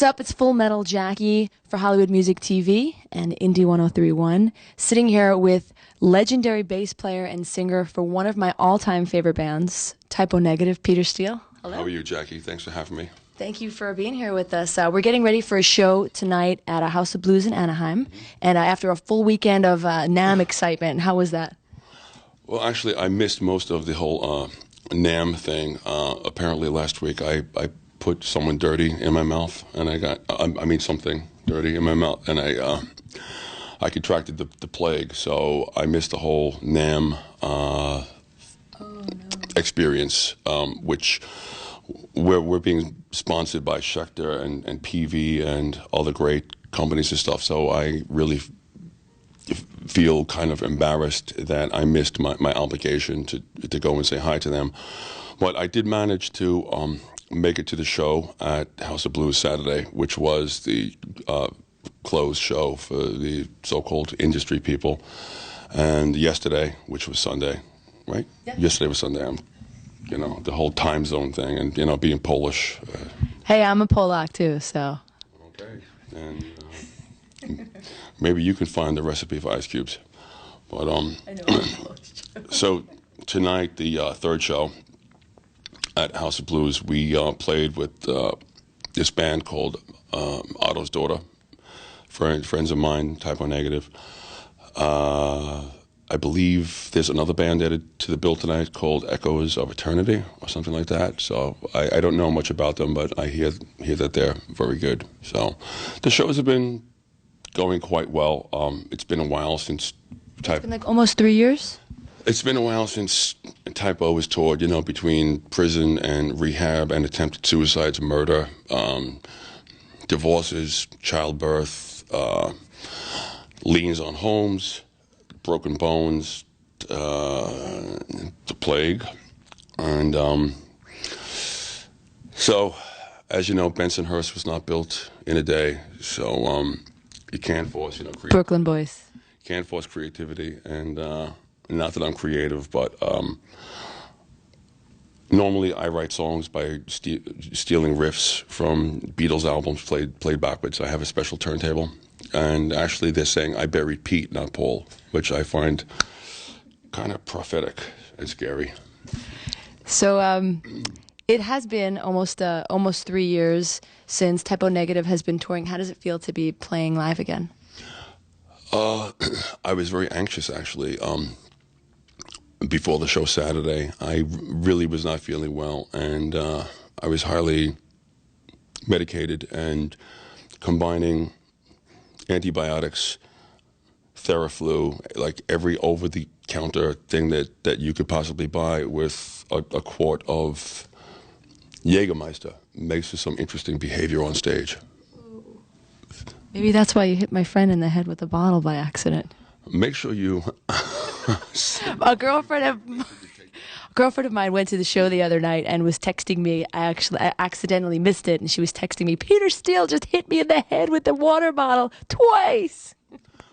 What's up? It's Full Metal Jackie for Hollywood Music TV and Indie 1031. Sitting here with legendary bass player and singer for one of my all-time favorite bands, Typo Negative, Peter Steele. Hello. How are you, Jackie? Thanks for having me. Thank you for being here with us. We're getting ready for a show tonight at a House of Blues in Anaheim. And after a full weekend of NAMM excitement, how was that? Well, actually, I missed most of the whole NAMM thing. Apparently, last week I put someone dirty in my mouth, and I mean something dirty in my mouth, and I contracted the plague, so I missed the whole NAMM experience, which we're being sponsored by Schecter and PV and all the great companies and stuff, so I really feel kind of embarrassed that I missed my obligation to go and say hi to them. But I did manage to make it to the show at House of Blues Saturday, which was the closed show for the so-called industry people. And yesterday, which was Sunday, right? Yeah. Yesterday was Sunday. You know, the whole time zone thing and, you know, being Polish. Hey, I'm a Polak too, so. Okay. And maybe you can find the recipe for ice cubes. But I know. so tonight, the third show at House of Blues, we played with this band called Otto's Daughter, friends of mine, Typo Negative. I believe there's another band added to the bill tonight called Echoes of Eternity or something like that. So I don't know much about them, but I hear that they're very good. So the shows have been going quite well. It's been a while since Typo. It's been like almost 3 years? It's been a while since Typo was toured, you know, between prison and rehab and attempted suicides, murder, divorces, childbirth, liens on homes, broken bones, the plague. And so, as you know, Bensonhurst was not built in a day, so you can't force, you know, Brooklyn Boys. Can't force creativity, and not that I'm creative, but normally I write songs by stealing riffs from Beatles albums played backwards. I have a special turntable, and actually they're saying I buried Pete, not Paul, which I find kind of prophetic and scary. So it has been almost 3 years since Typo Negative has been touring. How does it feel to be playing live again? I was very anxious, actually. Before the show Saturday, I really was not feeling well, and I was highly medicated and combining antibiotics, Theraflu, like every over-the-counter thing that you could possibly buy with a quart of Jägermeister makes for some interesting behavior on stage. Maybe that's why you hit my friend in the head with a bottle by accident. Make sure you... A girlfriend of mine went to the show the other night and was texting me. I accidentally missed it, and she was texting me, Peter Steele just hit me in the head with the water bottle twice.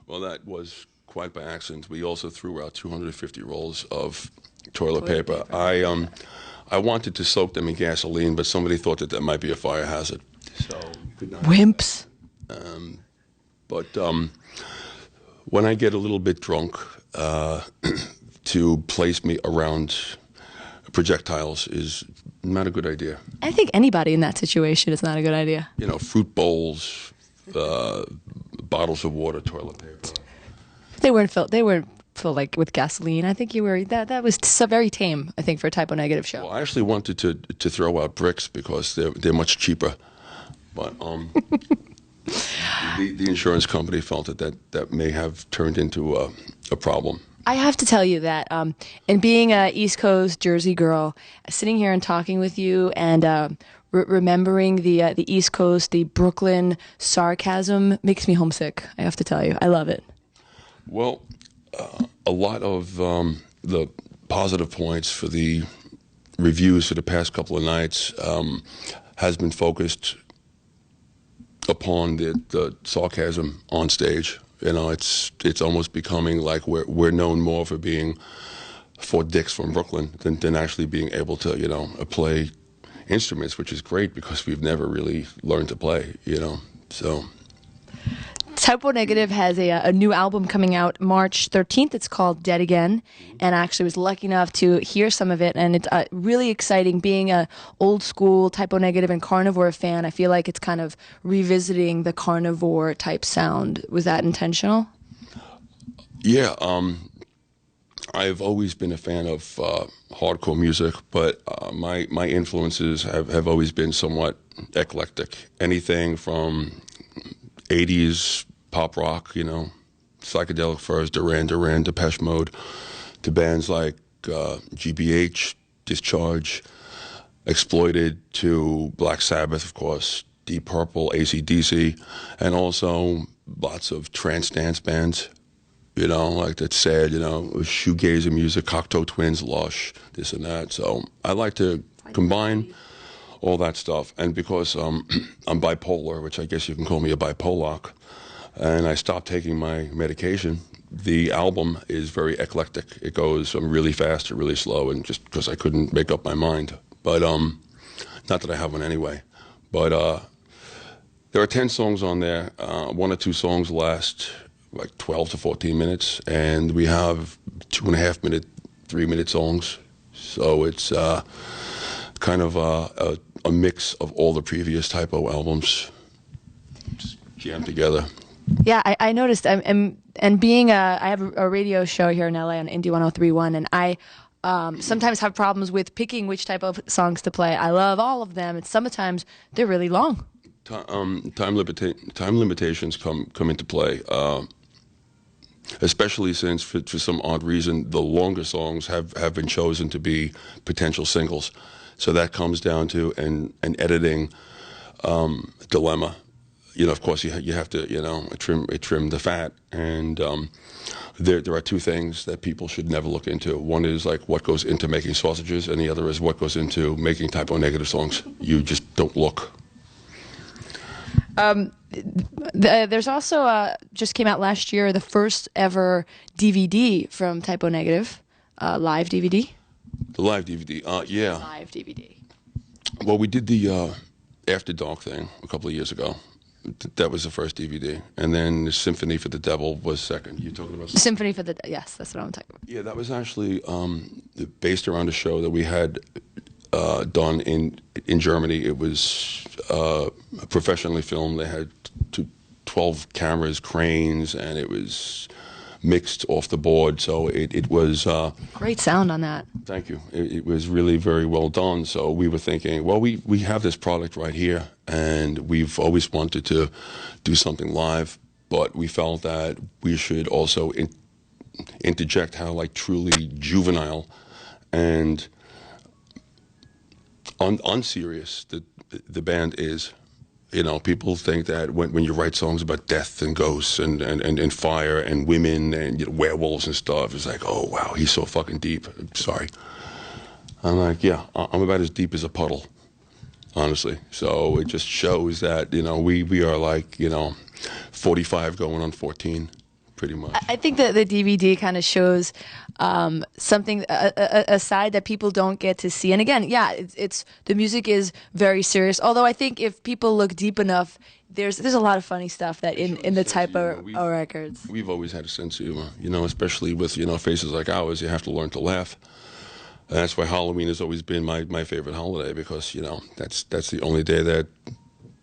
Well, that was quite by accident. We also threw out 250 rolls of toilet paper. I wanted to soak them in gasoline, but somebody thought that might be a fire hazard. So could not. Wimps. But when I get a little bit drunk, to place me around projectiles is not a good idea. I think anybody in that situation is not a good idea. You know, fruit bowls, bottles of water, toilet paper. They weren't filled like with gasoline. I think you were. That was very tame, I think, for a Typo Negative show. Well, I actually wanted to throw out bricks because they're much cheaper, but the insurance company felt that may have turned into a problem. I have to tell you that, and being a East Coast Jersey girl, sitting here and talking with you and remembering the East Coast, the Brooklyn sarcasm makes me homesick. I have to tell you, I love it. Well, a lot of the positive points for the reviews for the past couple of nights has been focused upon the sarcasm on stage. You know, it's almost becoming like we're known more for being four dicks from Brooklyn than actually being able to, you know, play instruments, which is great because we've never really learned to play, you know. So. Typo Negative has a new album coming out March 13th. It's called Dead Again, and I actually was lucky enough to hear some of it, and it's really exciting. Being a old school Typo Negative and Carnivore fan, I feel like it's kind of revisiting the Carnivore type sound. Was that intentional? Yeah, I've always been a fan of hardcore music, but my influences have always been somewhat eclectic. Anything from 80s pop rock, you know, Psychedelic Furs, Duran Duran, Depeche Mode, to bands like GBH, Discharge, Exploited, to Black Sabbath, of course, Deep Purple, AC/DC, and also lots of trance dance bands, you know, like that sad, you know, shoegazer music, Cocteau Twins, Lush, this and that. So I like to combine all that stuff. And because I'm bipolar, which I guess you can call me a bipolac, and I stopped taking my medication, the album is very eclectic. It goes from really fast to really slow, and just because I couldn't make up my mind. But not that I have one anyway. But there are 10 songs on there. 1 or 2 songs last like 12 to 14 minutes, and we have 2.5 minute, 3-minute songs. So it's kind of a mix of all the previous Typo albums just jammed together. Yeah, I noticed. And being I have a radio show here in LA on Indie 103.1, and I sometimes have problems with picking which type of songs to play. I love all of them, and sometimes they're really long. Time limitations come into play, especially since for some odd reason the longer songs have been chosen to be potential singles. So that comes down to an editing dilemma. You know, of course, you have to, you know, trim the fat, and there are 2 things that people should never look into. One is like what goes into making sausages, and the other is what goes into making Typo Negative songs. You just don't look. There's also just came out last year the first ever DVD from Typo Negative, live DVD. The live DVD, yeah. Live DVD. Well, we did the After Dark thing a couple of years ago. That was the first DVD, and then the Symphony for the Devil was second. You talking about Symphony for the yes, that's what I'm talking about. Yeah, that was actually based around a show that we had done in Germany. It was professionally filmed. They had 12 cameras, cranes, and it was mixed off the board. So it was great sound on that. Thank you. It was really very well done. So we were thinking, well, we have this product right here, and we've always wanted to do something live, but we felt that we should also interject how like truly juvenile and unserious the band is. You know, people think that when you write songs about death and ghosts and fire and women and, you know, werewolves and stuff, it's like, oh, wow, he's so fucking deep. Sorry. I'm like, yeah, I'm about as deep as a puddle, honestly. So it just shows that, you know, we are like, you know, 45 going on 14. Pretty much. I think that the DVD kind of shows something, a side that people don't get to see. And again, yeah, it's the music is very serious. Although I think if people look deep enough, there's a lot of funny stuff that in the Typo records. We've always had a sense of humor, you know, especially with, you know, faces like ours. You have to learn to laugh. And that's why Halloween has always been my favorite holiday, because, you know, that's the only day that,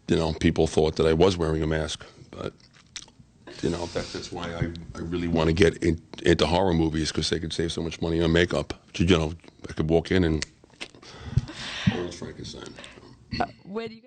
you know, people thought that I was wearing a mask. But you know, that's why I really want to get into horror movies, because they could save so much money on makeup. You know, I could walk in and old Frankenstein. Where do you